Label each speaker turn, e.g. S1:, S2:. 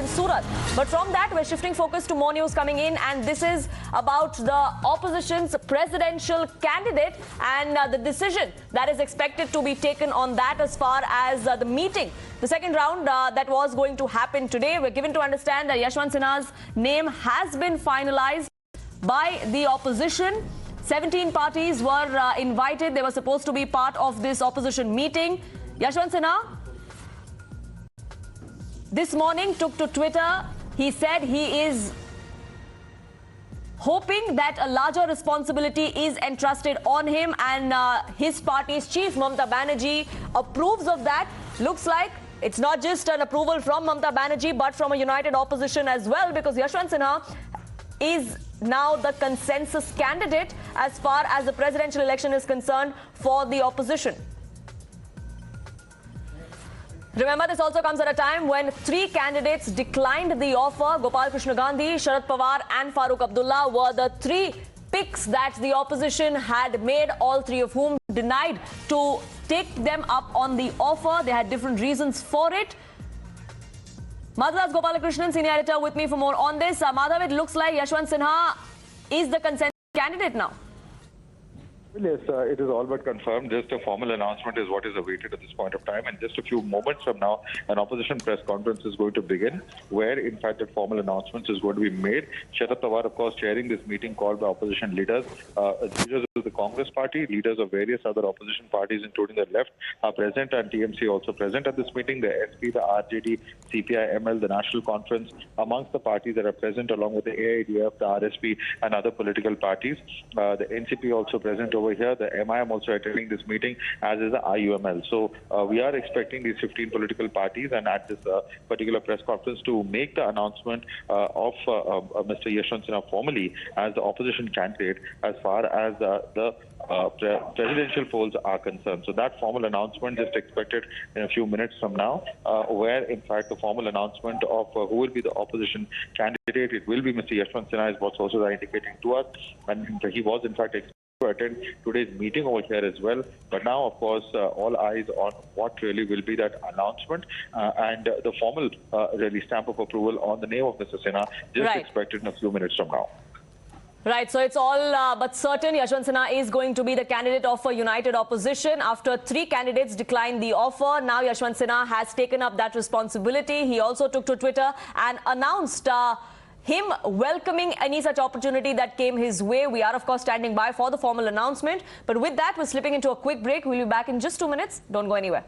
S1: in Surat. But from that, we're shifting focus to more news coming in, and this is about the opposition's presidential candidate and the decision that is expected to be taken on that as far as the meeting. The second round that was going to happen today, we're given to understand that Yashwant Sinha's name has been finalized by the opposition. 17 parties were invited. They were supposed to be part of this opposition meeting. Yashwant Sinha this morning took to Twitter. He said he is hoping that a larger responsibility is entrusted on him, and his party's chief, Mamata Banerjee, approves of that. Looks like it's not just an approval from Mamata Banerjee, but from a united opposition as well, because Yashwant Sinha is now the consensus candidate as far as the presidential election is concerned for the opposition. Remember, this also comes at a time when 3 candidates declined the offer. Gopal Krishna Gandhi, Sharad Pawar and Farooq Abdullah were the 3 picks that the opposition had made, all 3 of whom denied to take them up on the offer. They had different reasons for it. Madhav's Gopalakrishnan, senior editor, with me for more on this. Madhav, it looks like Yashwant Sinha is the consensus candidate now.
S2: Well, yes, it is all but confirmed. Just a formal announcement is what is awaited at this point of time. And just a few moments from now, an opposition press conference is going to begin, where, in fact, a formal announcement is going to be made. Sharad Pawar, of course, chairing this meeting called by opposition leaders. Leaders of the Congress party, leaders of various other opposition parties, including the left, are present, and TMC also present at this meeting. The SP, the RJD, CPI, ML, the National Conference, amongst the parties that are present, along with the AIDF, the RSP, and other political parties. The NCP also present over here. The MIM also attending this meeting, as is the IUML. So we are expecting these 15 political parties, and at this particular press conference, to make the announcement of Mr. Yashwant Sinha formally as the opposition candidate as far as the presidential polls are concerned. So that formal announcement is expected in a few minutes from now, where, in fact, the formal announcement of who will be the opposition candidate, it will be Mr. Yashwant Sinha, is what's also indicating to us. And he was, in fact, to attend today's meeting over here as well. But now, of course, all eyes on what really will be that announcement and the formal really stamp of approval on the name of Mr. Sinha, just expected in a few minutes from now.
S1: Right, so it's all but certain Yashwant Sinha is going to be the candidate of a united opposition. After 3 candidates declined the offer, now Yashwant Sinha has taken up that responsibility. He also took to Twitter and announced him welcoming any such opportunity that came his way. We are, of course, standing by for the formal announcement. But with that, we're slipping into a quick break. We'll be back in just 2 minutes. Don't go anywhere.